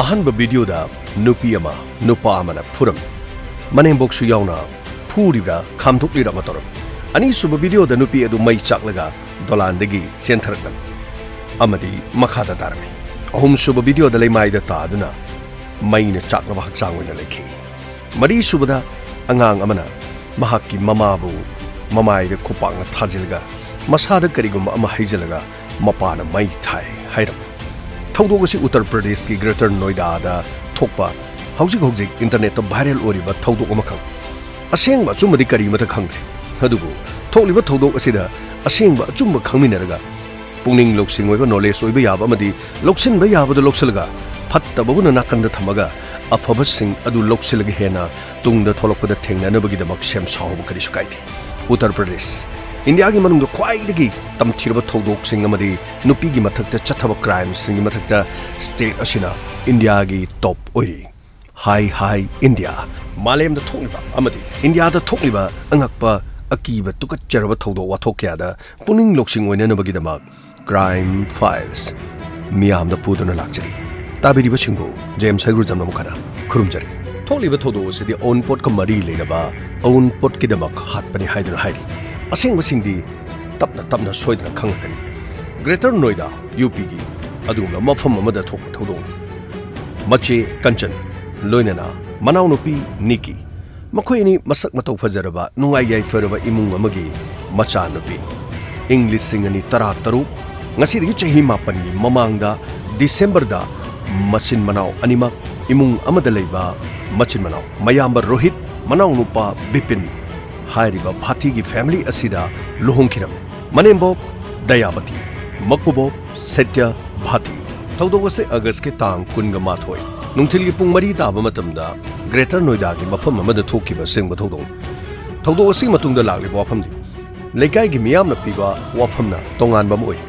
ꯑꯍꯥꯟꯕ ꯚꯤꯗꯤꯑꯣꯗ ꯅꯨꯄꯤ ꯑꯃ ꯅꯨꯄꯥ ꯑꯃꯅ ꯐꯨꯔꯝ ꯃꯅꯦꯝꯕꯣꯛꯁꯨ ꯌꯥꯎꯅ ꯐꯨꯔꯤꯕ꯭ꯔꯥ ꯈꯥꯝꯗꯣꯛꯂꯤꯔ ꯑꯃ ꯇꯧꯔꯝ ꯑꯅꯤꯁꯨꯕ ꯚꯤꯗꯤꯑꯣꯗ ꯅꯨꯄꯤ ꯑꯗꯨ ꯃꯩ ꯆꯥꯛꯂꯒ ꯗꯣꯂꯥꯟꯗꯒꯤ ꯆꯦꯟꯊꯔꯛꯂꯝ ꯑꯃꯗꯤ ꯃꯈꯥꯗ ꯇꯥꯔꯝꯃꯤ ꯑꯍꯨꯝꯁꯨꯕ ꯚꯤꯗꯤꯑꯣꯗ ꯂꯩꯃꯥꯏꯗ ꯇꯥꯗꯨꯅ ꯃꯩꯅ ꯆꯥꯛꯂꯕ ꯍꯛꯆꯥꯡ ꯑꯣꯏꯅ ꯂꯩꯈꯤ ꯃꯔꯤꯁꯨꯕꯗ ꯑꯉꯥꯡ ꯑꯃꯅ ꯃꯍꯥꯛꯀꯤ ꯃꯃꯥꯕꯨ ꯃꯃꯥꯏꯗ ꯈꯨꯄꯥꯛꯅ ꯊꯥꯖꯤꯜꯂꯒ ꯃꯁꯥꯗ ꯀꯔꯤꯒꯨꯝꯕ ꯑꯃ ꯍꯩꯖꯤꯜꯂꯒ ꯃꯄꯥꯅ ꯃꯩ ꯊꯥꯏ ꯍꯥꯏꯔꯝꯃꯤ ꯊꯧꯗꯣꯛ ꯑꯁꯤ ꯎꯠꯇꯔ ꯄ꯭ꯔꯗꯦꯁꯀꯤ ꯒ꯭ꯔꯦꯇꯔ ꯅꯣꯏꯗꯥꯗ ꯊꯣꯛꯄ ꯍꯧꯖꯤꯛ ꯏꯟꯇꯔꯅꯦꯠꯇ ꯚꯥꯏꯔꯦꯜ ꯑꯣꯏꯔꯤꯕ ꯊꯧꯗꯣꯛ ꯑꯃꯈꯛ ꯑꯁꯦꯡꯕ ꯑꯆꯨꯝꯕꯗꯤ ꯀꯔꯤꯃꯇ ꯈꯪꯗ꯭ꯔꯤ ꯑꯗꯨꯕꯨ ꯊꯣꯛꯂꯤꯕ ꯊꯧꯗꯣꯛ ꯑꯁꯤꯗ ꯑꯁꯦꯡꯕ ꯑꯆꯨꯝꯕ ꯈꯪꯃꯤꯟꯅꯔꯒ ꯄꯨꯛꯅꯤꯡ ꯂꯧꯁꯤꯡ ꯑꯣꯏꯕ ꯅꯣꯂꯦꯖ ꯑꯣꯏꯕ ꯌꯥꯕ ꯑꯃꯗꯤ ꯂꯧꯁꯤꯟꯕ ꯌꯥꯕꯗ ꯂꯧꯁꯤꯜꯂꯒ ꯐꯠꯇꯕꯕꯨꯅ ꯅꯥꯀꯟꯗ ꯊꯝꯃꯒ ꯑꯐꯕꯁꯤꯡ ꯑꯗꯨ ꯂꯧꯁꯤꯜꯂꯒ ꯍꯦꯟꯅ ꯇꯨꯡꯗ ꯊꯣꯛꯂꯛꯄꯗ ꯊꯦꯡꯅꯅꯕꯒꯤꯗꯃꯛ ꯁꯦꯝ ꯁꯥꯍꯧꯕ ꯀꯔꯤꯁꯨ ꯀꯥꯏꯗꯦ ꯎꯠꯇꯔ ꯄ꯭ꯔꯗꯦꯁ ꯏꯟꯗꯤꯌꯥꯒꯤ ꯃꯅꯨꯡꯗ ꯈ꯭ꯋꯥꯏꯗꯒꯤ ꯇꯝꯊꯤꯔꯕ ꯊꯧꯗꯣꯛꯁꯤꯡ ꯑꯃꯗꯤ ꯅꯨꯄꯤꯒꯤ ꯃꯊꯛꯇ ꯆꯠꯊꯕ ꯀ꯭ꯔꯥꯏꯝꯁꯤꯡꯒꯤ ꯃꯊꯛꯇ ꯁ꯭ꯇꯦꯠ ꯑꯁꯤꯅ ꯏꯟꯗꯤꯌꯥꯒꯤ ꯇꯣꯞ ꯑꯣꯏꯔꯤ ꯍꯥꯏ ꯏꯟꯗꯤꯌꯥ ꯃꯥꯂꯦꯝꯗ ꯊꯣꯛꯂꯤꯕ ꯑꯃꯗꯤ ꯏꯟꯗꯤꯌꯥꯗ ꯊꯣꯛꯂꯤꯕ ꯑꯉꯛꯄ ꯑꯀꯤꯕ ꯇꯨꯀꯠꯆꯔꯕ ꯊꯧꯗꯣꯛ ꯋꯥꯊꯣꯛ ꯀꯌꯥꯗ ꯄꯨꯛꯅꯤꯡ ꯂꯧꯁꯤꯡ ꯑꯣꯏꯅꯅꯕꯒꯤꯗꯃꯛ ꯀ꯭ꯔꯥꯏꯝ ꯐꯥꯏꯜꯁ ꯃꯤꯌꯥꯝꯗ ꯄꯨꯗꯨꯅ ꯂꯥꯛꯆꯔꯤ ꯇꯥꯕꯤꯔꯤꯕꯁꯤꯡꯕꯨ ꯖꯦꯝꯁ ꯍꯩꯒ꯭ꯔꯨꯖꯝꯅ ꯑꯃꯨꯛ ꯈꯨꯔꯨꯝꯖꯔꯤ ꯊꯣꯛꯂꯤꯕ ꯊꯧꯗꯣꯛ ꯑꯁꯤꯗꯤ ꯑꯋꯨꯟꯄꯣꯠꯀ ꯃꯔꯤ ꯂꯩꯅꯕ ꯑꯋꯨꯟꯄꯣꯠꯀꯤꯗꯃꯛ ꯍꯥꯠꯄꯅꯤ ꯍꯥꯏꯗꯨꯅ ꯍꯥꯏꯔꯤ ꯑꯁꯦꯡꯕꯁꯤꯡꯗꯤ ꯇꯞꯅ ꯁꯣꯏꯗꯅ ꯈꯪꯂꯛꯀꯅꯤ ꯒ꯭ꯔꯦꯇꯔ ꯅꯣꯏꯗꯥ ꯌꯨꯄꯤꯒꯤ ꯑꯗꯨꯒꯨꯝꯕ ꯃꯐꯝ ꯑꯃꯗ ꯊꯣꯛꯄ ꯊꯧꯗꯣꯛꯅꯤ ꯃꯆꯦ ꯀꯟꯆꯟ ꯂꯣꯏꯅꯅ ꯃꯅꯥꯎꯅꯨꯄꯤ ꯅꯤꯛꯀꯤ ꯃꯈꯣꯏ ꯑꯅꯤ ꯃꯁꯛ ꯃꯇꯧ ꯐꯖꯔꯕ ꯅꯨꯡꯉꯥꯏ ꯌꯥꯏꯐꯔꯕ ꯏꯃꯨꯡ ꯑꯃꯒꯤ ꯃꯆꯥꯅꯨꯄꯤꯅꯤ ꯏꯪ 2013 ꯉꯁꯤꯗꯒꯤ ꯆꯍꯤ 9ꯒꯤ ꯃꯃꯥꯡꯗ ꯗꯤꯁꯦꯝꯕꯔꯗ ꯃꯆꯤꯟ ꯃꯅꯥꯎ ꯑꯅꯤꯃꯛ ꯏꯃꯨꯡ ꯑꯃꯗ ꯂꯩꯕ ꯃꯆꯤꯟ ꯃꯅꯥꯎ ꯃꯌꯥꯝꯕ ꯔꯣꯍꯤꯠ ꯃꯅꯥꯎꯅꯨꯄꯥ ꯕꯤꯄꯤꯟ ꯍꯥꯏꯔꯤꯕ ꯚꯥꯇꯤꯒꯤ ꯐꯦꯃꯤꯂꯤ ꯑꯁꯤꯗ ꯂꯨꯍꯣꯡꯈꯤꯔꯝꯃꯤ ꯃꯅꯦꯝꯕꯣꯛ ꯗꯌꯥꯕꯇꯤ ꯃꯀꯨꯕꯣꯛ ꯁꯦꯇ꯭ꯌ ꯚꯥꯇꯤ ꯊꯧꯗꯣꯛ ꯑꯁꯤ ꯑꯒꯁꯠꯀꯤ ꯇꯥꯡ 12 ꯅꯨꯡꯊꯤꯜꯒꯤ ꯄꯨꯡ 4 ꯇꯥꯕ ꯃꯇꯝꯗ ꯒ꯭ꯔꯦꯇꯔ ꯅꯣꯏꯗꯥꯒꯤ ꯃꯐꯝ ꯑꯃꯗ ꯊꯣꯛꯈꯤꯕ ꯑꯁꯦꯡꯕ ꯊꯧꯗꯣꯛ ꯑꯁꯤꯒꯤ ꯃꯇꯨꯡꯗ ꯂꯥꯛꯂꯤꯕ ꯋꯥꯐꯝꯗꯤ ꯂꯩꯀꯥꯏꯒꯤ ꯃꯤꯌꯥꯝꯅ ꯄꯤꯕ ꯋꯥꯐꯝꯅ ꯇꯣꯉꯥꯟꯕ ꯑꯃ ꯑꯣꯏꯔꯤ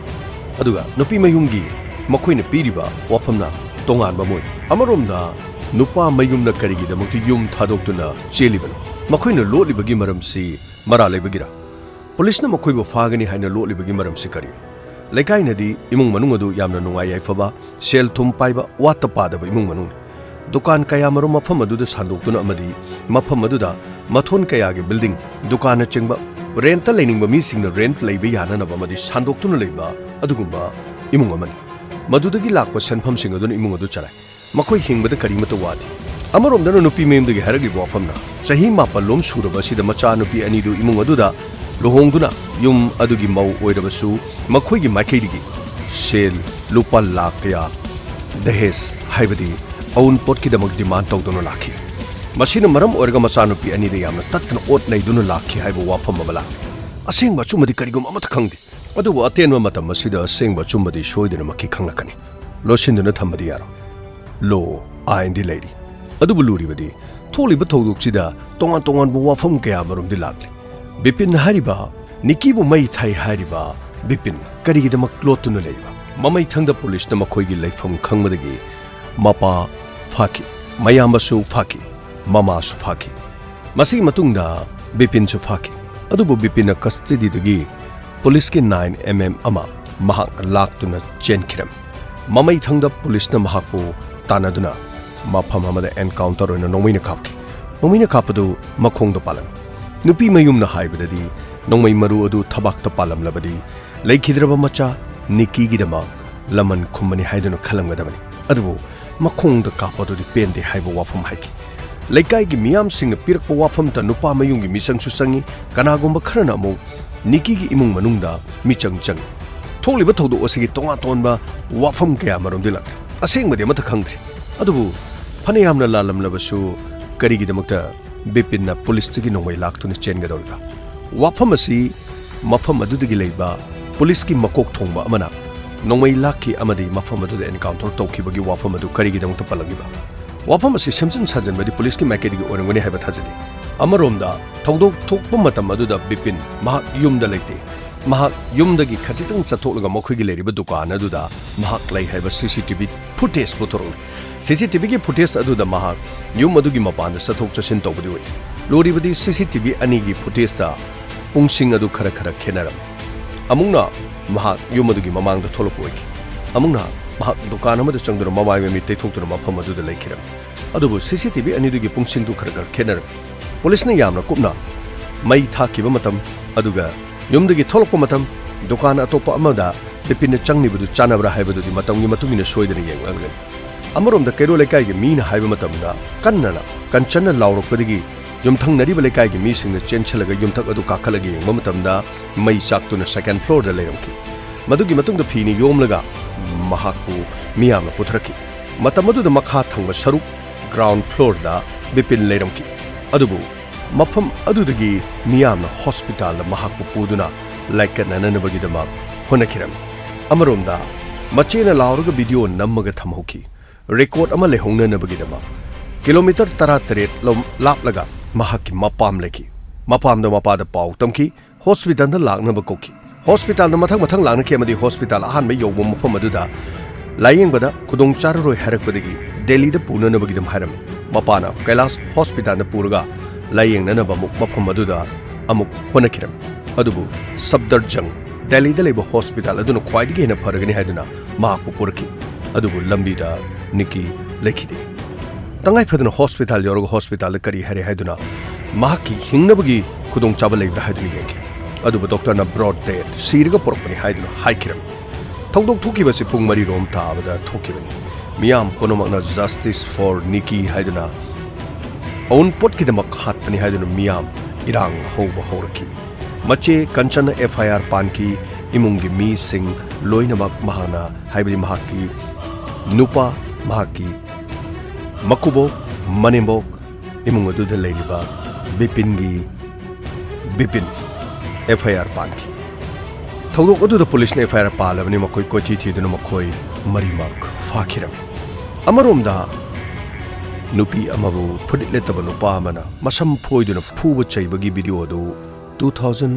ꯑꯗꯨꯒ ꯅꯨꯄꯤ ꯃꯌꯨꯝꯒꯤ ꯃꯈꯣꯏꯅ ꯄꯤꯔꯤꯕ ꯋꯥꯐꯝꯅ ꯇꯣꯉꯥꯟꯕ ꯑꯃ ꯑꯣꯏꯔꯤ ꯑꯃꯔꯣꯝꯗ ꯅꯨꯄꯥ ꯃꯌꯨꯝꯅ ꯀꯔꯤꯒꯤꯗꯃꯛꯇ ꯌꯨꯝ ꯊꯥꯗꯣꯛꯇꯨꯅ ꯆꯦꯜꯂꯤꯕꯅꯣ ꯃꯈꯣꯏꯅ ꯂꯣꯠꯂꯤꯕꯒꯤ ꯃꯔꯝꯁꯤ ꯃꯔꯥ ꯂꯩꯕꯒꯤꯔ ꯄꯨꯂꯤꯁꯅ ꯃꯈꯣꯏꯕꯨ ꯐꯥꯒꯅꯤ ꯍꯥꯏꯅ ꯂꯣꯠꯂꯤꯕꯒꯤ ꯃꯔꯝꯁꯤ ꯀꯔꯤ ꯂꯩꯀꯥꯏꯅꯗꯤ ꯏꯃꯨꯡ ꯃꯅꯨꯡ ꯑꯗꯨ ꯌꯥꯝꯅ ꯅꯨꯡꯉꯥꯏ ꯌꯥꯏꯐꯕ ꯁꯦꯜ ꯊꯨꯝ ꯄꯥꯏꯕ ꯋꯥꯠꯇ ꯄꯥꯗꯕ ꯏꯃꯨꯡ ꯃꯅꯨꯡꯅꯤ ꯗꯨꯀꯥꯟ ꯀꯌꯥꯃꯔꯨꯝ ꯃꯐꯝ ꯑꯗꯨꯗ ꯁꯥꯟꯗꯣꯛꯇꯨꯅ ꯑꯃꯗꯤ ꯃꯐꯝ ꯑꯗꯨꯗ ꯃꯊꯣꯟ ꯀꯌꯥꯒꯤ ꯕꯤꯜꯗꯤꯡ ꯗꯨꯀꯥꯟꯅꯆꯤꯡꯕ ꯔꯦꯟꯠꯇ ꯂꯩꯅꯤꯡꯕ ꯃꯤꯁꯤꯡꯅ ꯔꯦꯟꯠ ꯂꯩꯕ ꯌꯥꯅꯅꯕ ꯑꯃꯗꯤ ꯁꯥꯟꯗꯣꯛꯇꯨꯅ ꯂꯩꯕ ꯑꯗꯨꯒꯨꯝꯕ ꯏꯃꯨꯡ ꯑꯃꯅꯤ ꯃꯗꯨꯗꯒꯤ ꯂꯥꯛꯄ ꯁꯦꯟꯐꯝꯁꯤꯡ ꯑꯗꯨꯅ ꯏꯃꯨꯡ ꯑꯗꯨ ꯆꯂꯥꯏ ꯃꯈꯣꯏ ꯍꯤꯡꯕꯗ ꯀꯔꯤꯃꯠꯇ ꯋꯥꯗꯦ ꯑꯃꯔꯣꯝꯗꯅ ꯅꯨꯄꯤ ꯃꯌꯨꯝꯗꯒꯤ ꯍꯥꯏꯔꯛꯂꯤꯕ ꯋꯥꯐꯝꯅ ꯆꯍꯤ 9 ꯁꯨꯔꯕ ꯑꯁꯤꯗ ꯃꯆꯥꯅꯨꯄꯤ ꯑꯅꯤꯗꯨ ꯏꯃꯨꯡ ꯑꯗꯨꯗ ꯂꯨꯍꯣꯡꯗꯨꯅ ꯌꯨꯝ ꯑꯗꯨꯒꯤ ꯃꯧ ꯑꯣꯏꯔꯕꯁꯨ ꯃꯈꯣꯏꯒꯤ ꯃꯥꯏꯀꯩꯗꯒꯤ ꯁꯦꯜ ꯂꯨꯄꯥ ꯂꯥꯈ ꯀꯌꯥ ꯗꯍꯦꯖ ꯍꯥꯏꯕꯗꯤ ꯑꯋꯨꯟꯄꯣꯠꯀꯤꯗꯃꯛ ꯗꯤꯃꯥꯟ ꯇꯧꯗꯨꯅ ꯂꯥꯛꯈꯤ ꯃꯁꯤꯅ ꯃꯔꯝ ꯑꯣꯏꯔꯒ ꯃꯆꯥꯅꯨꯄꯤ ꯑꯅꯤꯗ ꯌꯥꯝꯅ ꯇꯠꯇꯅ ꯑꯣꯠ ꯅꯩꯗꯨꯅ ꯂꯥꯛꯈꯤ ꯍꯥꯏꯕ ꯋꯥꯐꯝ ꯑꯃ ꯂꯥꯛꯈꯤ ꯑꯁꯦꯡꯕ ꯑꯆꯨꯝꯕꯗꯤ ꯀꯔꯤꯒꯨꯝꯕ ꯑꯃꯠꯇ ꯈꯪꯗꯦ ꯑꯗꯨꯕꯨ ꯑꯇꯦꯟꯕ ꯃꯇꯝ ꯑꯁꯤꯗ ꯑꯁꯦꯡꯕ ꯑꯆꯨꯝꯕꯗꯤ ꯁꯣꯏꯗꯅꯃꯛꯀꯤ ꯈꯪꯂꯛꯀꯅꯤ ꯂꯣꯠꯁꯤꯟꯗꯨꯅ ꯊꯝꯕꯗꯤ ꯌꯥꯔꯣꯏ ꯂꯣ ꯑꯥꯏꯟꯗꯤ ꯂꯩꯔꯤ ꯑꯗꯨꯕꯨ ꯂꯨꯔꯤꯕꯗꯤ ꯊꯣꯛꯂꯤꯕ ꯊꯧꯗꯣꯛꯁꯤꯗ ꯇꯣꯉꯥꯟꯕ ꯋꯥꯐꯝ ꯀꯌꯥꯃꯔꯨꯝꯗꯤ ꯂꯥꯛꯂꯤ ꯕꯤꯄꯤꯟ ꯍꯥꯏꯔꯤꯕ ꯅꯤꯛꯀꯤꯕꯨ ꯃꯩ ꯊꯥꯏ ꯍꯥꯏꯔꯤꯕ ꯕꯤꯄꯤꯟ ꯀꯔꯤꯒꯤꯗꯃꯛ ꯂꯣꯠꯇꯨꯅ ꯂꯩꯔꯤꯕ ꯃꯃꯩꯊꯪꯗ ꯄꯨꯂꯤꯁꯅ ꯃꯈꯣꯏꯒꯤ ꯂꯩꯐꯝ ꯈꯪꯕꯗꯒꯤ ꯃꯄꯥ ꯐꯥꯈꯤ ꯃꯌꯥꯝꯕꯁꯨ ꯐꯥꯈꯤ ꯃꯃꯥꯁꯨ ꯐꯥꯈꯤ ꯃꯁꯤꯒꯤ ꯃꯇꯨꯡꯗ ꯕꯤꯄꯤꯟꯁꯨ ꯐꯥꯈꯤ ꯑꯗꯨꯕꯨ ꯕꯤꯄꯤꯟꯅ ꯀꯁꯇꯗꯤꯗꯒꯤ ꯄꯨꯂꯤꯁꯀꯤ 9mm ꯑꯃ ꯃꯍꯥꯛꯅ ꯂꯥꯛꯇꯨꯅ ꯆꯦꯟꯈꯤꯔꯝꯃꯤ ꯃꯃꯩꯊꯪꯗ ꯄꯨꯂꯤꯁꯅ ꯃꯍꯥꯛꯄꯨ ꯇꯥꯟꯅꯗꯨꯅ ꯃꯐꯝ ꯑꯃꯗ ꯑꯦꯟꯀꯥꯎꯟꯇꯔ ꯑꯣꯏꯅ ꯅꯣꯡꯃꯩꯅ ꯀꯥꯞꯈꯤ ꯅꯣꯡꯃꯩꯅ ꯀꯥꯞꯄꯗꯨ ꯃꯈꯣꯡꯗ ꯄꯥꯜꯂꯝꯃꯤ ꯅꯨꯄꯤ ꯃꯌꯨꯝꯅ ꯍꯥꯏꯕꯗꯗꯤ ꯅꯣꯡꯃꯩ ꯃꯔꯨ ꯑꯗꯨ ꯊꯕꯥꯛꯇ ꯄꯥꯜꯂꯝꯂꯕꯗꯤ ꯂꯩꯈꯤꯗ꯭ꯔꯕ ꯃꯆꯥ ꯅꯤꯛꯀꯤꯒꯤꯗꯃꯛ ꯂꯃꯟ ꯈꯨꯝꯕꯅꯤ ꯍꯥꯏꯗꯨꯅ ꯈꯜꯂꯝꯒꯗꯕꯅꯤ ꯑꯗꯨꯕꯨ ꯃꯈꯣꯡꯗ ꯀꯥꯞꯄꯗꯨꯗꯤ ꯄꯦꯟꯗꯦ ꯍꯥꯏꯕ ꯋꯥꯐꯝ ꯍꯥꯏꯈꯤ ꯂꯩꯀꯥꯏꯒꯤ ꯃꯤꯌꯥꯝꯁꯤꯡꯅ ꯄꯤꯔꯛꯄ ꯋꯥꯐꯝꯇ ꯅꯨꯄꯥ ꯃꯌꯨꯝꯒꯤ ꯃꯤꯆꯪꯁꯨ ꯆꯪꯉꯤ ꯀꯅꯥꯒꯨꯝꯕ ꯈꯔꯅ ꯑꯃꯨꯛ ꯅꯤꯛꯀꯤꯒꯤ ꯏꯃꯨꯡ ꯃꯅꯨꯡꯗ ꯃꯤꯆꯪ ꯆꯪꯉꯤ ꯊꯣꯛꯂꯤꯕ ꯊꯧꯗꯣꯛ ꯑꯁꯤꯒꯤ ꯇꯣꯉꯥꯟꯕ ꯋꯥꯐꯝ ꯀꯌꯥꯃꯔꯨꯝꯗꯤ ꯂꯥꯛꯂꯤ ꯑꯁꯦꯡꯕꯗꯤ ꯑꯃꯠꯇ ꯈꯪꯗ꯭ꯔꯤ ꯑꯗꯨꯕꯨ ꯐꯅꯌꯥꯝꯅ ꯂꯥꯜꯂꯝꯂꯕꯁꯨ ꯀꯔꯤꯒꯤꯗꯃꯛꯇ ꯕꯤꯄꯤꯟꯅ ꯄꯨꯂꯤꯁꯇꯒꯤ ꯅꯣꯡꯃꯩ ꯂꯥꯛꯇꯨꯅ ꯆꯦꯟꯒꯗꯧꯔꯤꯕ ꯋꯥꯐꯝ ꯑꯁꯤ ꯃꯐꯝ ꯑꯗꯨꯗꯒꯤ ꯂꯩꯕ ꯄꯨꯂꯤꯁꯀꯤ ꯃꯀꯣꯛ ꯊꯣꯡꯕ ꯑꯃꯅ ꯅꯣꯡꯃꯩ ꯂꯥꯛꯈꯤ ꯑꯃꯗꯤ ꯃꯐꯝ ꯑꯗꯨꯗ ꯑꯦꯟꯀꯥꯎꯟꯇꯔ ꯇꯧꯈꯤꯕꯒꯤ ꯋꯥꯐꯝ ꯑꯗꯨ ꯀꯔꯤꯒꯤꯗꯃꯛꯇ ꯄꯜꯂꯛꯂꯤꯕ ꯋꯥꯐꯝ ꯑꯁꯤ ꯁꯦꯝꯖꯤꯟ ꯁꯥꯖꯤꯟꯕꯗꯤ ꯄꯨꯂꯤꯁꯀꯤ ꯃꯥꯏꯀꯩꯗꯒꯤ ꯑꯣꯏꯔꯝꯒꯅꯤ ꯍꯥꯏꯕ ꯊꯥꯖꯗꯦ ꯑꯃꯔꯣꯝꯗ ꯊꯧꯗꯣꯛ ꯊꯣꯛꯄ ꯃꯇꯝ ꯑꯗꯨꯗ ꯕꯤꯄꯤꯟ ꯃꯍꯥꯛ ꯌꯨꯝꯗ ꯂꯩꯇꯦ ꯃꯍꯥꯛ ꯌꯨꯝꯗꯒꯤ ꯈꯖꯤꯛꯇꯪ ꯆꯠꯊꯣꯛꯂꯒ ꯃꯈꯣꯏꯒꯤ ꯂꯩꯔꯤꯕ ꯗꯨꯀꯥꯟ ꯑꯗꯨꯗ ꯃꯍꯥꯛ ꯂꯩ ꯍꯥꯏꯕ CCTV ꯐꯨꯇꯦꯖ ꯄꯨꯊꯣꯔꯛꯂꯤ CCTVꯒꯤ ꯐꯨꯇꯦꯖ ꯑꯗꯨꯗ ꯃꯍꯥꯛ ꯌꯨꯝ ꯑꯗꯨꯒꯤ ꯃꯄꯥꯟꯗ ꯆꯠꯊꯣꯛ ꯆꯠꯁꯤꯟ ꯇꯧꯕꯗꯤ ꯑꯣꯏ ꯂꯣꯔꯤꯕꯗꯤ CCTV ꯑꯅꯤꯒꯤ ꯐꯨꯇꯦꯖꯇ ꯄꯨꯡꯁꯤꯡ ꯑꯗꯨ ꯈꯔ ꯈꯦꯟꯅꯔꯝꯃꯤ ꯑꯃꯨꯛꯅ ꯃꯍꯥꯛ ꯌꯨꯝ ꯑꯗꯨꯒꯤ ꯃꯃꯥꯡꯗ ꯊꯣꯛꯂꯛꯄ ꯑꯣꯏꯈꯤ ꯑꯃꯨꯛꯅ mahak dukan amada changduna mamai mami teithokduna mafam aduda leikhiram adubu CCTV anidugi pungsingdu kharagar khenar police na yamna kupna mai thakiba matam aduga yumdagi tholokpa matam dukan atopa amada bipinna changnibudu chanabra haibadudi matamgi matungina soidana yenglangani amarom da kairo lekai gi mina haiba matamda kannana kanchanna laurokpadigi yumthang nariba lekai gi misingna chenchalaga yumthak adu kakhalagi yengma matamda mai chaktuna second floor da leiramki madugi matungda phini yomlaga mahakpu miyamna puthraki matamaduda makha thangba saruk ground floor da bipin leiramki adubu mafam adudagi miyamna hospital da mahakpu puduna laikkanananabagidama honakhiram amarom da machena lauraga video nammaga thamhoki record ama lehongnanabagidama kilometer 13 lom laplaga mahakki mapam leki mapam da mapada pau tamki hospital da laknaba koki hospital da mathang lakna ki amadi hospital ahan me yobo mafam aduda layeng bada khudong charroi harakpadagi delhi da punanabagidam harami mapana kailas hospital da purga layeng nanaba mafam aduda amuk honakhiram adubu sabdarjang delhi da leba hospital aduna khwaidigi hena faragani haiduna mahakpu purki adubu lambida NIKKI lekhide tangai phaduna hospital yoroga hospital da kari hare haiduna mahakki hingnabagi khudong chaba leibra haiduna yenki adubu doctor na broad dead siriga porokpani haiduna haikhiram thongdok thokibasi pung mari rom tabada thokibani miyam ponomakna justice for NIKKI haiduna own potkidamak hatpani haiduna miyam irang hoba horaki mache kanchana FIR panki imungi mi sing loinamak mahana haibadi mahakki nupa mahaki makubok manembok imung aduda leiriba bipin FIR panki thogdok aduda police na FIR palabani makoi kochi thiduna makoi marimak fakhiram amaromda nupi amabu phuditletaba nupa amana masam phoiduna phuba chaibagi video adu 2000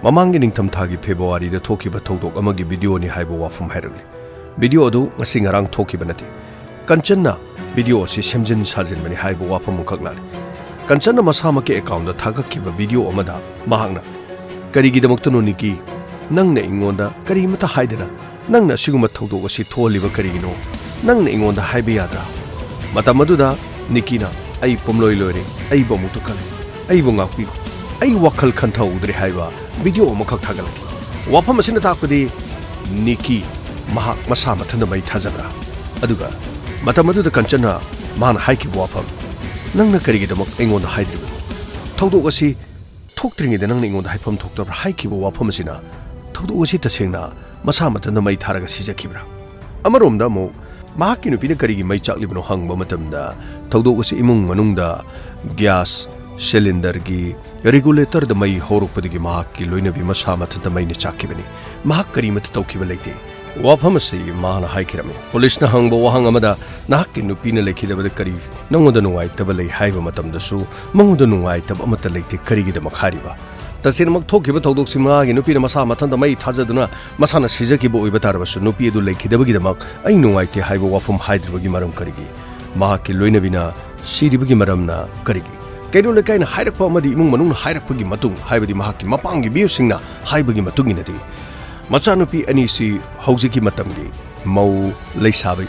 mamangi ningtham thagi February da thokiba thogdok amagi video ni haibo wafum hairagli video adu ngasi ngarang thokiba nati kanchanna video si semjin sajin bani haibo wafam khaklari kanchanna masamake account da thagakkiba video amada mahakna karigi damaktuno NIKKI nangna ingonda kari mata haidana nangna siguma thogdok asi tholiba karigino nangna ingonda haiba yadra matamaduda NIKKI na ai pomloi loire ai bomutu kale ai bongakpi ai wakhal khantha udri haiba video amakak thagalaki wafam asina takpadi NIKKI mahak masa mathanda mai thajabra aduga matamaduda kanchana man haiki wafam nangna karigidamak engonda haidribu thogdok asi thoktringi da nangna engonda haifam thoktabra haiki wafam asina thogdok asi tasengna masa mathanda mai tharaga sijakibra amaromda mo mahakki nupina karigi mai chaklibno hangba matamda thogdok asi imung manungda gas cylinder gi regulator da mai horukpadigi mahakki loinabi masa mathanda mai ni chakibani mahak karimata tawkiba leite wafam asi mahana haikirame police na hangba wahang amada nahakki nupina lekhidabada kari nangoda nungai tabalei haiba matamdasu mangoda nungai tab amata leite karigida makhariba tasinmak thokiba thogdok sima gi nupina masa mathanda mai thajaduna masana sijakiba oiba tarabasu nupi edu lekhidabagi damak ai nungai te haiba wafam haidribagi maram karigi mahakki loinabina siribagi maramna karigi kaino lekaina hairakpa amadi imung manungna hairakpagi matung haibadi mahakki mapangi biusingna haibagi matunginadi machanupi anisi haujiki matamgi mau leisabai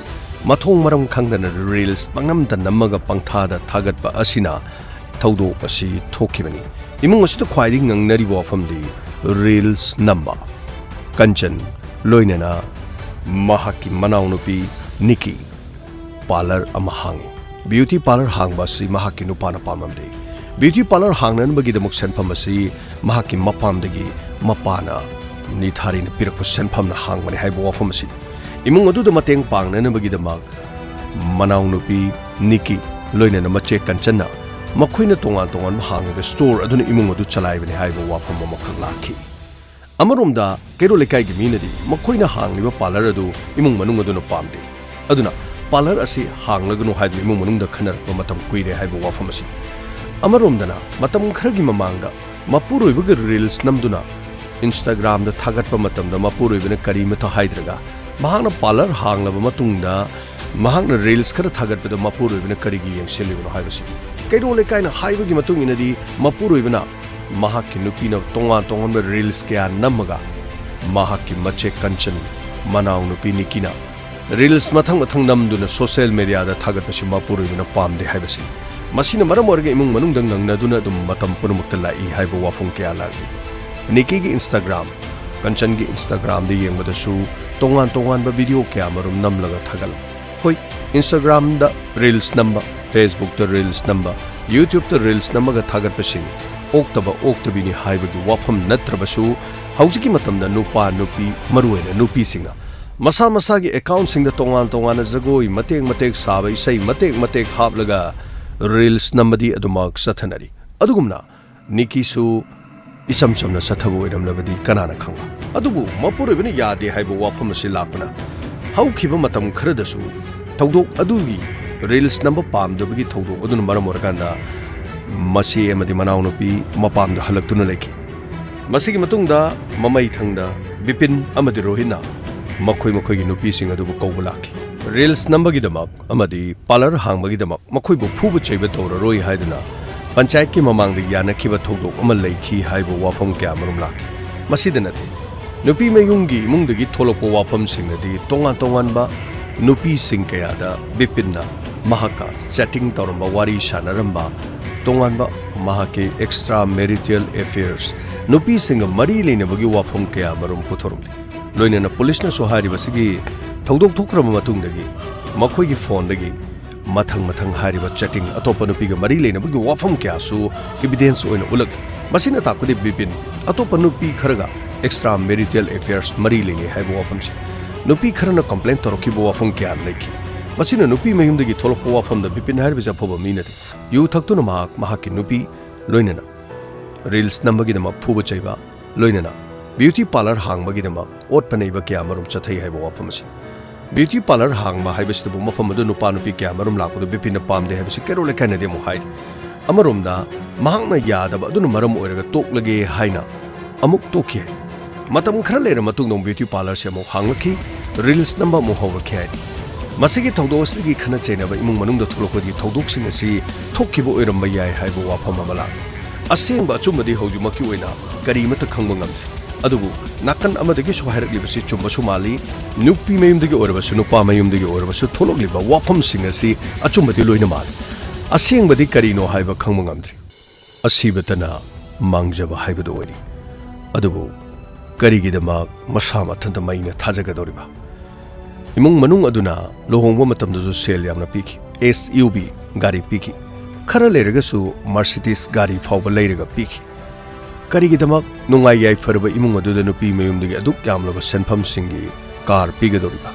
mathong maram khangdana reels pangnamta namaga pangthada thagatpa asina thawdok asi thokibani imung asita khwaidi ngangnari wafamdi reels namba kanchan loinana mahakki manaunupi NIKKI parlor ama hangi beauty parlor hangba si mahakki nupana pamamde beauty parlor hangnan bagidamuk senpham asi mahakki mapamdagi mapana ni thari na pirak senpham na hangmani haibo wafam asi imung adu da mateng pangnana bagidamak manau nupi NIKKI loinana mache kanchanna makhoina tongan hangba store aduna imung adu chalaibani haibo wafam makhak lakhi amaromda kero lekai gi minadi makhoina hangliba parlor adu imung manung aduna pamde aduna parlor asi hanglagunu haidu imung manungda khanar matam kuire haibo wafam asi amaromdana matam kharagi mamanga mapuroibaga reels namduna Instagram da thagatpa matamda mapuroibana karimata haidraga mahakna parlor hanglaba matungda mahakna reels khara thagatpada mapuroibana karigi yengselibano haibasi kaino lekaina haibagi matung inadi mapuroibana mahakki nupina tongan reels kya namaga mahakki mache kanchan manau nupi NIKKI na reels मथंग मथंग नमदुना social media दा थागतपसि मपुरुबना पामदे हाइबसि मसिना मरम ओरगे इमुंग मनुंग नंगनादुना दुम मतम पुनुमुक्ता लाई हाइबो वाफुं क्या लागी निक्की की इंस्टाग्राम कंचन की इंस्टाग्राम दे येंगबदसु तोंगान तोंगान बा वीडियो क्या मरुम नमलगा थागल होय इंस्टाग्राम दा रील्स नंबर फेसबुक दा रील्स नंबर यूट्यूब दा रील्स नंबर गा थागतपसि ओक्तबिनी हाइबगी वाफम नत्रबसु हौजिकी मतमदा नुपा नुपी मरुएना नुपी सिंगा मसा मसा की अकाउंट सिंग दा तोंगान तोंगान जगोई मतेक मतेक साबा इसै मतेक मतेक हापलगा रील्स नंबदी अदुमक सथनरी अदुगुमना निक्कीसु इसम चमना सथबो ओइरमलबदी कनाना खंगा अदुबु मपुरुबना यादे हाइबो वाफम असि लापना हौखिबा मतम खरदसु थौदोक अदुगी रील्स नंबर पामदबगी थौदोक अदुन मरम ओरगंदा मसी एमदी मनाउनुपी मपामदा हलक्तुना लेखि मसीगी मतुंगदा ममई थंगदा बिपिन अमदी रोहिना मखोई मखोई नुपी सिंग अदुबु कौबा लाखि रील्स नंबर गिदमक अमदी पार्लर हांगबगिदमक मखोइबु फुबु चैबा तौररोई हाइदुना पंचायत की ममांगदा यानखिबा थौदोक अमा लैखि हाइबो वाफम क्या मरुम लाखि मसीदा नथि नुपी मयुंगी इमुंगदगी थोलकपो वाफम सिंगदि तोंगान तोंगानबा नुपी सिंग कयादा बिपिनना महाका चैटिंग तौरंबा वारी सानरंबा तोंगानबा महाके एक्स्ट्रा मैरिटल अफेयर्स नुपी सिंग मरी लेनबगी वाफम क्या मरुम पुथोरमलि लोइनना पुलिसना सोहारिबसिगी थौदोक थोखरब मतुंगदगी मखोइगी फोनदगी मथंग मथंग हारिबा चैटिंग अतोप नुपीगा मरी लेनबगी वाफम क्यासु एविडेंस ओइना उलग मसिना ताकदि बिपिन अतोप नुपी खरगा एक्स्ट्रा मैरिटल अफेयर्स मरी लेने हाइबो वाफमसि नुपी खरना कंप्लेंट तौरखिबो वाफम क्या लेखि मसिना नुपी मयुमदगी थोलकपो वाफमदा बिपिन हारिबजा फोबा मीनदि यु थक्तुना महाकी नुपी लोइनना रील्स नंबरगिदमक फुबा चैबा लोइनना ब्यूटी पार्लर हांगबगिदमक ओटपनैबा क्या मरुम चथै हाइबो वाफमसि ब्यूटी पार्लर हांगबा हाइबसिदबु मफम अदु नुपा नुपी क्या मरुम लाकदु बिपिन पामदे हाइबसि केरोले काइनदे मु हाइ अमरोमदा महांगना यादबा अदुना मरम ओइरगा तोकलगे हाइना अमुक तोखि मतम खरा लेर मतुंगदों ब्यूटी पार्लर से अमुक हांगलखि रील्स नंबर मु हौरखि हाइ मसिगी थौदोसदिगी खना चैनबा इमुंग मनुंगदा थोलकदि थौदोकसिंग असि थोक्खिबो ओइरमबा याइ हाइबो वाफम अमला असेंबा अचुमबदी हौजुमकी ओइना करिमत खंगबा ngamdri अदुबु नाकन अमदगी सोहाइरक्लिबसि चुम्बसु माली नुपी मयुमदगी ओरबसु नुपा मयुमदगी ओरबसु थोलक्लिबा वाफम सिंग असि अचुमबदी लोइना माल असेंबदी करिनो हाइबा खंगबा ngamdri असिबतना मांगजबा हाइबदो ओइरि अदुबु करिगिदमक मसा मथंत मैना थाजगदोरिबा इमुंग मनुंग अदुना लोहोंगबा मतमदसु सेल यामना पिखि SUV गाड़ी पिखि खरा लेरगसु मर्सिडीज गाड़ी फावबा लेरगा पिखि करिगिदमक नुंगाई याइ फरबा इमुंग अदुदा नुपी मयुमदगी अदुक यामलबा सेनफम सिंगी कार पिगदोरिबा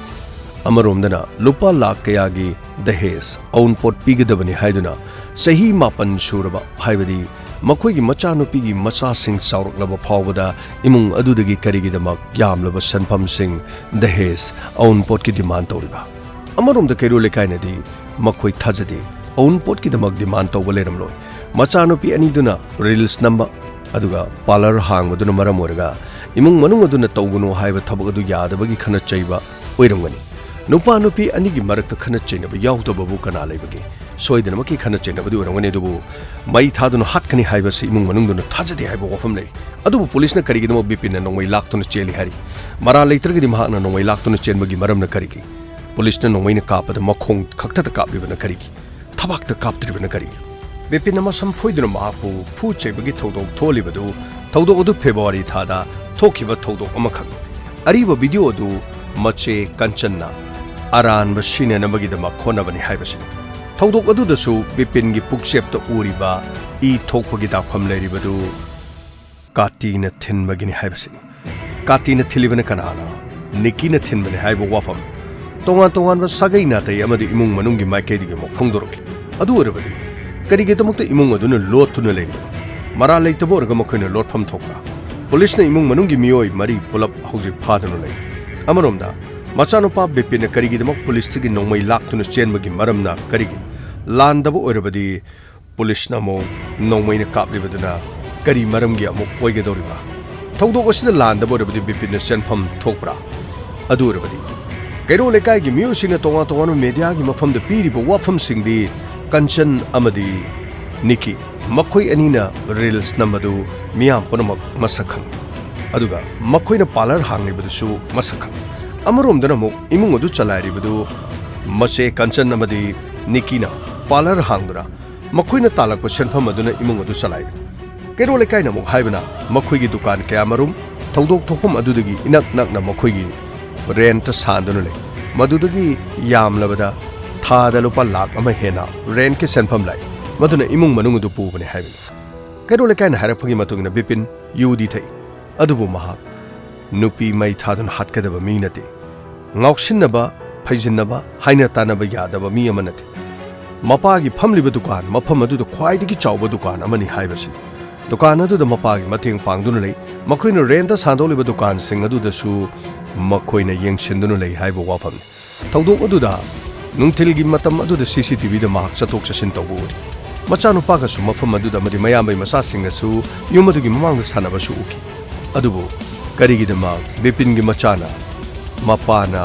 अमरोमदना लुपा लाख कयागी दहेज औनपोट पिगदबनी हाइदुना सही 9 सुरबा हाइबदी मखोइगी मचा नुपीगी मचा सिंग चाउरक्लबा फावबदा इमुंग अदुदगी करिगिदमक यामलबा सेनफम सिंग दहेज औनपोट की डिमांड तौरिबा अमरोमदा कैरो लेकाइनदी मखोइ थाजदे औनपोट की दमक डिमांड तौबा लेरमलोय मचा नुपी अनिदुना रील्स नंबर अदुगा पार्लर हांगबदुना मरम ओरगा इमुंग मनुंग अदुना तौगनु हाइबा थबक अदु यादबगी खना चैबा ओइरमगनी नुपा नुपी अनिगी मरक्ता खना चैनबा याउतबबु कना लेबगे सोइदनमकी खना चैनबदु ओरमगनी अदुबु मै थादुना हाटकनी हाइबसि इमुंग मनुंगदुना थाजदे हाइबा वफम लै अदुबु पुलिसना करिगिदम बिपिन नोंमै लाक्तुना चेलि हारि मरा लैत्रगदि महाकना नोंमै लाक्तुना चेनबगी मरमना करिगी पुलिसना नोंमैना कापदा मखोंग खक्तता कापलिबना करिगी थबाकता कापत्रिबना करिगी बिपिन समफोइदुना मापु फु चैबगी थौदोक थोलिबदु थौदोक अदु फेब्रुवारी थादा थोखिबा थौदोक अमखक अरिबा वीडियो अदु मचे कंचनना अरानबा सिनेनबगिदमा खोनबनि हाइबसिनि थौदोक अदुदसु बिपिनगी पुक्सेप्ता उरिबा इ थोकपगी दाखम लेरिबदु काटीना थिनबगिनि हाइबसिनि काटीना थिलिबना कनाना निक्कीना थिनबनि हाइबा वाफम तोंगान तोंगानबा सागै नातै अमदि इमुंग मनुंगी माइकेदिगे मो फोंदोरकि अदु ओरबदि करिगिदमक्ता इमुंग अदुना लोथुना लेरिबा मरा लैतबो ओरगा मखोइना लोटफम थोकरा पुलिसना इमुंग मनुंगी मियोय मरी पुलप हौजिक फादुना लै अमरोमदा मचानुपा बिपिन करिगिदमक पुलिसतिगी नोंमै लाक्तुना चेनबगी मरमना करिगी लांदबो ओरबदि पुलिसना मो नोंमैना कापलिबदुना करी मरमगी अमुक ओइगदोरिबा थौदोक असिना लांदबो ओरबदि बिपिन सेनफम थोकप्रा अदु ओरबदि कैरो लेकाइगी मियोसिना तोंगा तोंगानु मीडियागी मफमदा पीरिबा वाफमसिंगदि कंचन अमदी निक्की मखोई अनीना रील्स नंबदु मियाम पुनमक मसखंग अदुगा मखोइना पार्लर हांगलिबदुसु मसखंग ꯑꯃꯔꯣꯝꯗꯅ ꯑꯃꯨꯛ ꯏꯃꯨꯡ ꯑꯗꯨ ꯆꯂꯥꯏꯔꯤꯕꯗꯨ ꯃꯆꯦ ꯀꯟꯆꯟ ꯑꯃꯗꯤ ꯅꯤꯛꯀꯤꯅ ꯄꯥꯔꯂꯔ ꯍꯥꯡꯗꯨꯅ ꯃꯈꯣꯏꯅ ꯇꯥꯜꯂꯛꯄ ꯁꯦꯟꯐꯝ ꯑꯗꯨꯅ ꯏꯃꯨꯡ ꯑꯗꯨ ꯆꯂꯥꯏꯔꯤ ꯀꯩꯔꯣꯜ ꯂꯩꯀꯥꯏꯅ ꯑꯃꯨꯛ ꯍꯥꯏꯕꯅ ꯃꯈꯣꯏꯒꯤ ꯗꯨꯀꯥꯟ ꯀꯌꯥꯃꯔꯨꯝ ꯊꯧꯗꯣꯛ ꯊꯣꯛꯐꯝ ꯑꯗꯨꯗꯒꯤ ꯏꯅꯛ ꯅꯛꯅ ꯃꯈꯣꯏꯒꯤ ꯔꯦꯟꯇ ꯁꯥꯟꯗꯨꯅ ꯂꯩ ꯃꯗꯨꯗꯒꯤ ꯌꯥꯝꯂꯕꯗ ꯊꯥꯗ ꯂꯨꯄꯥ ꯂꯥꯈ ꯑꯃ ꯍꯦꯟꯅ ꯔꯦꯟꯠꯀꯤ ꯁꯦꯟꯐꯝ ꯂꯥꯛꯏ ꯃꯗꯨꯅ ꯏꯃꯨꯡ ꯃꯅꯨꯡ ꯑꯗꯨ ꯄꯨꯕꯅꯤ ꯍꯥꯏꯕꯅꯤ ꯀꯩꯔꯣꯜ ꯂꯩꯀꯥꯏꯅ ꯍꯥꯏꯔꯛꯄꯒꯤ ꯃꯇꯨꯡꯏꯟꯅ ꯕꯤꯄꯤꯟ ꯌꯨꯗꯤ ꯊꯛꯏ ꯑꯗꯨꯕꯨ ꯃꯍꯥꯛ ꯅꯨꯄꯤ ꯃꯩ ꯊꯥꯗꯨꯅ ꯍꯥꯠꯀꯗꯕ ꯃꯤ ꯅꯠꯇꯦ ꯉꯥꯎꯁꯤꯟꯅꯕ ꯐꯩꯖꯤꯟꯅꯕ ꯍꯥꯏꯅ ꯇꯥꯟꯅꯕ ꯌꯥꯗꯕ ꯃꯤ ꯑꯃ ꯅꯠꯇꯦ ꯃꯄꯥꯒꯤ ꯐꯝꯂꯤꯕ ꯗꯨꯀꯥꯟ ꯃꯐꯝ ꯑꯗꯨꯗ ꯈ꯭ꯋꯥꯏꯗꯒꯤ ꯆꯥꯎꯕ ꯗꯨꯀꯥꯟ ꯑꯃꯅꯤ ꯍꯥꯏꯕꯁꯤꯅꯤ ꯗꯨꯀꯥꯟ ꯑꯗꯨꯗ ꯃꯄꯥꯒꯤ ꯃꯇꯦꯡ ꯄꯥꯡꯗꯨꯅ ꯂꯩ ꯃꯈꯣꯏꯅ ꯔꯦꯟꯇ ꯁꯥꯟꯗꯣꯛꯂꯤꯕ ꯗꯨꯀꯥꯟꯁꯤꯡ ꯑꯗꯨꯗꯁꯨ ꯃꯈꯣꯏꯅ ꯌꯦꯡꯁꯤꯟꯗꯨꯅ ꯂꯩ ꯍꯥꯏꯕ ꯋꯥꯐꯝꯅꯤ ꯊꯧꯗꯣꯛ ꯑꯗꯨꯗ ꯅꯨꯡꯊꯤꯜꯒꯤ ꯃꯇꯝ ꯑꯗꯨꯗ CCTVꯗ ꯃꯍꯥꯛ ꯆꯠꯊꯣꯛ ꯆꯠꯁꯤꯟ ꯇꯧꯕ ꯎꯔꯤ ꯃꯆꯥꯅꯨꯄꯥꯒꯁꯨ ꯃꯐꯝ ꯑꯗꯨꯗ ꯑꯃꯗꯤ ꯃꯌꯥꯝꯕꯩ ꯃꯆꯥꯁꯤꯡꯒꯁꯨ ꯌꯨꯝ ꯑꯗꯨꯒꯤ ꯃꯃꯥꯡꯗ ꯁꯥꯟꯅꯕꯁꯨ ꯎꯈꯤ ꯑꯗꯨꯕꯨ ꯀꯔꯤꯒꯤꯗꯃꯛ ꯕꯤꯄꯤꯟꯒꯤ ꯃꯆꯥꯅ ꯃꯄꯥꯅ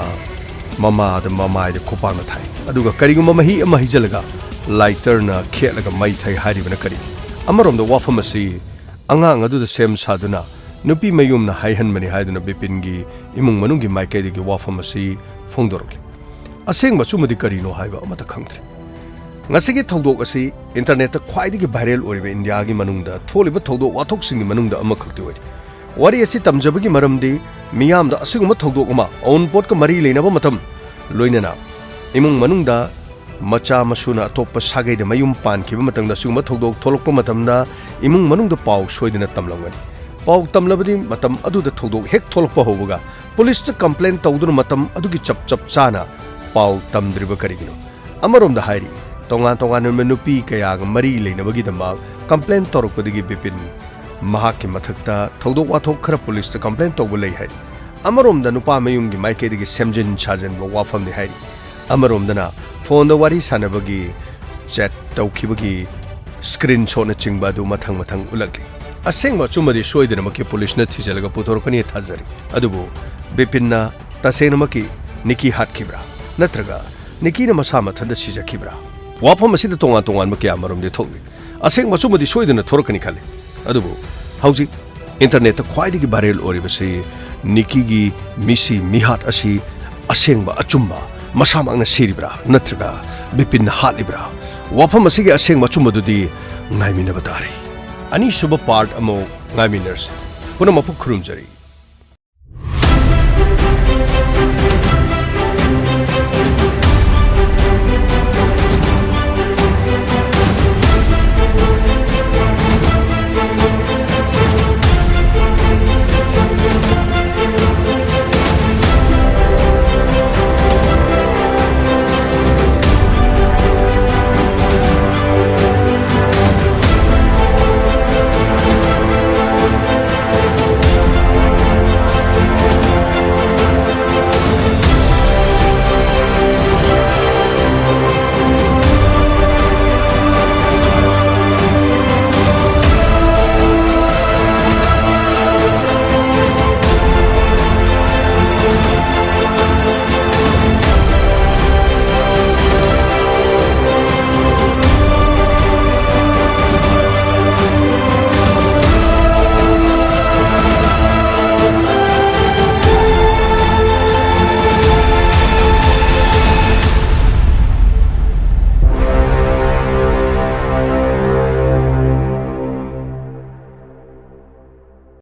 ꯃꯃꯥꯗ ꯃꯃꯥꯏꯗ ꯈꯨꯄꯥꯛꯅ ꯊꯥꯏ ꯑꯗꯨꯒ ꯀꯔꯤꯒꯨꯝꯕ ꯃꯍꯤ ꯑꯃ ꯍꯩꯖꯤꯜꯂꯒ ꯂꯥꯏꯇꯔꯅ ꯈꯦꯠꯂꯒ ꯃꯩ ꯊꯩ ꯍꯥꯏꯔꯤꯕꯅ ꯀꯔꯤ ꯑꯃꯔꯣꯝꯗ ꯋꯥꯐꯝ ꯑꯁꯤ ꯑꯉꯥꯡ ꯑꯗꯨꯗ ꯁꯦꯝ ꯁꯥꯗꯨꯅ ꯅꯨꯄꯤ ꯃꯌꯨꯝꯅ ꯍꯥꯏꯍꯟꯕꯅꯤ ꯍꯥꯏꯗꯨꯅ ꯕꯤꯄꯤꯟꯒꯤ ꯏꯃꯨꯡ ꯃꯅꯨꯡꯒꯤ ꯃꯥꯏꯀꯩꯗꯒꯤ ꯋꯥꯐꯝ ꯑꯁꯤ ꯐꯣꯡꯗꯣꯔꯛꯂꯤ ꯑꯁꯦꯡꯕ ꯑꯆꯨꯝꯕꯗꯤ ꯀꯔꯤꯅꯣ ꯍꯥꯏꯕ ꯑꯃꯠꯇ ꯈꯪꯗ꯭ꯔꯤ ꯉꯁꯤꯒꯤ ꯊꯧꯗꯣꯛ ꯑꯁꯤ ꯏꯟꯇꯔꯅꯦꯠꯇ ꯈ꯭ꯋꯥꯏꯗꯒꯤ ꯚꯥꯏꯔꯦꯜ ꯑꯣꯏꯔꯤꯕ ꯏꯟꯗꯤꯌꯥꯒꯤ ꯃꯅꯨꯡꯗ ꯊꯣꯛꯂꯤꯕ ꯊꯧꯗꯣꯛ ꯋꯥꯊꯣꯛꯁꯤꯡꯒꯤ ꯃꯅꯨꯡꯗ ꯑꯃꯈꯛꯇꯤ ꯑꯣꯏꯔꯤ ꯋꯥꯔꯤ ꯑꯁꯤ ꯇꯝꯖꯕꯒꯤ ꯃꯔꯝꯗꯤ ꯃꯤꯌꯥꯝꯗ ꯑꯁꯤꯒꯨꯝꯕ ꯊꯧꯗꯣꯛ ꯑꯃ ꯑꯎꯟꯄꯣꯠꯀ ꯃꯔꯤ ꯂꯩꯅꯕ ꯃꯇꯝ ꯂꯣꯏꯅꯅ ꯏꯃꯨꯡ ꯃꯅꯨꯡꯗ ꯃꯆꯥ ꯃꯁꯨꯅ ꯑꯇꯣꯞꯄ ꯁꯥꯒꯩꯗ ꯃꯌꯨꯝ ꯄꯥꯟꯈꯤꯕ ꯃꯇꯝꯗ ꯑꯁꯤꯒꯨꯝꯕ ꯊꯧꯗꯣꯛ ꯊꯣꯛꯂꯛꯄ ꯃꯇꯝꯗ ꯏꯃꯨꯡ ꯃꯅꯨꯡꯗ ꯄꯥꯎ ꯁꯣꯏꯗꯅ ꯇꯝꯂꯝꯒꯅꯤ ꯄꯥꯎ ꯇꯝꯂꯕꯗꯤ ꯃꯇꯝ ꯑꯗꯨꯗ ꯊꯧꯗꯣꯛ ꯍꯦꯛ ꯊꯣꯛꯂꯛꯄ ꯍꯧꯕꯒ ꯄꯨꯂꯤꯁꯇ ꯀꯝꯄ꯭ꯂꯦꯟ ꯇꯧꯗꯨꯅ ꯃꯇꯝ ꯑꯗꯨꯒꯤ ꯆꯞ ꯆꯥꯅ ꯄꯥꯎ ꯇꯝꯗ꯭ꯔꯤꯕ ꯀꯔꯤꯒꯤꯅꯣ ꯑꯃꯔꯣꯝꯗ ꯍꯥꯏꯔꯤ ꯇꯣꯉꯥꯟ ꯇꯣꯉꯥꯟꯕ ꯅꯨꯄꯤ ꯀꯌꯥꯒ ꯃꯔꯤ ꯂꯩꯅꯕꯒꯤꯗꯃꯛ ꯀꯝꯄ꯭ꯂꯦꯟ ꯇꯧꯔꯛꯄꯗꯒꯤ ꯕꯤꯄꯤꯟ ꯃꯍꯥꯛꯀꯤ ꯃꯊꯛꯇ ꯊꯧꯗꯣꯛ ꯋꯥꯊꯣꯛ ꯈꯔ ꯄꯨꯂꯤꯁꯇ ꯀꯝꯄ꯭ꯂꯦꯟ ꯇꯧꯕ ꯂꯩ ꯍꯥꯏꯔꯤ ꯑꯃꯔꯣꯝꯗ ꯅꯨꯄꯥ ꯃꯌꯨꯝꯒꯤ ꯃꯥꯏꯀꯩꯗꯒꯤ ꯁꯦꯝꯖꯤꯟ ꯁꯥꯖꯤꯟꯕ ꯋꯥꯐꯝꯅꯤ ꯍꯥꯏꯔꯤ ꯑꯃꯔꯣꯝꯗꯅ ꯐꯣꯟꯗ ꯋꯥꯔꯤ ꯁꯥꯟꯅꯕꯒꯤ ꯆꯦꯠ ꯇꯧꯈꯤꯕꯒꯤ ꯁ꯭ꯀ꯭ꯔꯤꯟ ꯁꯣꯠꯅꯆꯤꯡꯕ ꯑꯗꯨ ꯃꯊꯪ ꯃꯊꯪ ꯎꯠꯂꯛꯂꯤ ꯑꯁꯦꯡꯕ ꯑꯆꯨꯝꯕꯗꯤ ꯁꯣꯏꯗꯅꯃꯛꯀꯤ ꯄꯨꯂꯤꯁꯅ ꯊꯤꯖꯤꯜꯂꯒ ꯄꯨꯊꯣꯔꯛꯀꯅꯤ ꯊꯥꯖꯔꯤ ꯑꯗꯨꯕꯨ ꯕꯤꯄꯤꯟꯅ ꯇꯁꯦꯡꯅꯃꯛꯀꯤ ꯅꯤꯛꯀꯤ ꯍꯥꯠꯈꯤꯕ꯭ꯔꯥ ꯅꯠꯇ꯭ꯔꯒ ꯅꯤꯛꯀꯤꯅ ꯃꯁꯥ ꯃꯊꯟꯇ ꯁꯤꯖꯈꯤꯕ꯭ꯔꯥ ꯋꯥꯐꯝ ꯑꯁꯤꯗ ꯇꯣꯉꯥꯟ ꯇꯣꯉꯥꯟꯕ ꯀꯌꯥ ꯃꯔꯝꯗꯤ ꯊꯣꯛꯂꯤ ꯑꯁꯦꯡꯕ ꯑꯆꯨꯝꯕꯗꯤ ꯁꯣꯏꯗꯅ ꯊꯣꯔꯛꯀꯅꯤ ꯈꯜꯂꯤ ꯑꯗꯨꯕꯨ ꯍꯧꯖꯤꯛ ꯏꯟꯇꯔꯅꯦꯠꯇ ꯈ꯭ꯋꯥꯏꯗꯒꯤ ꯚꯥꯏꯔꯦꯜ ꯑꯣꯏꯔꯤꯕꯁꯤ ꯅꯤꯛꯀꯤꯒꯤ ꯃꯤꯁꯤ ꯃꯤꯍꯥꯠ ꯑꯁꯤ ꯑꯁꯦꯡꯕ ꯑꯆꯨꯝꯕ ꯃꯁꯥꯃꯛꯅ ꯁꯤꯔꯤꯕ꯭ꯔꯥ ꯅꯠꯇ꯭ꯔꯒ ꯕꯤꯄꯤꯟꯅ ꯍꯥꯠꯂꯤꯕ꯭ꯔꯥ ꯋꯥꯐꯝ ꯑꯁꯤꯒꯤ ꯑꯁꯦꯡꯕ ꯑꯆꯨꯝꯕꯗꯨꯗꯤ ꯉꯥꯏꯃꯤꯟꯅꯕ ꯇꯥꯔꯤ ꯑꯅꯤꯁꯨꯕ ꯄꯥꯔꯠ ꯑꯃꯨꯛ ꯉꯥꯏꯃꯤꯟꯅꯔꯁꯤ ꯄꯨꯝꯅꯃꯛꯄꯨ ꯈꯨꯔꯨꯝꯖꯔꯤ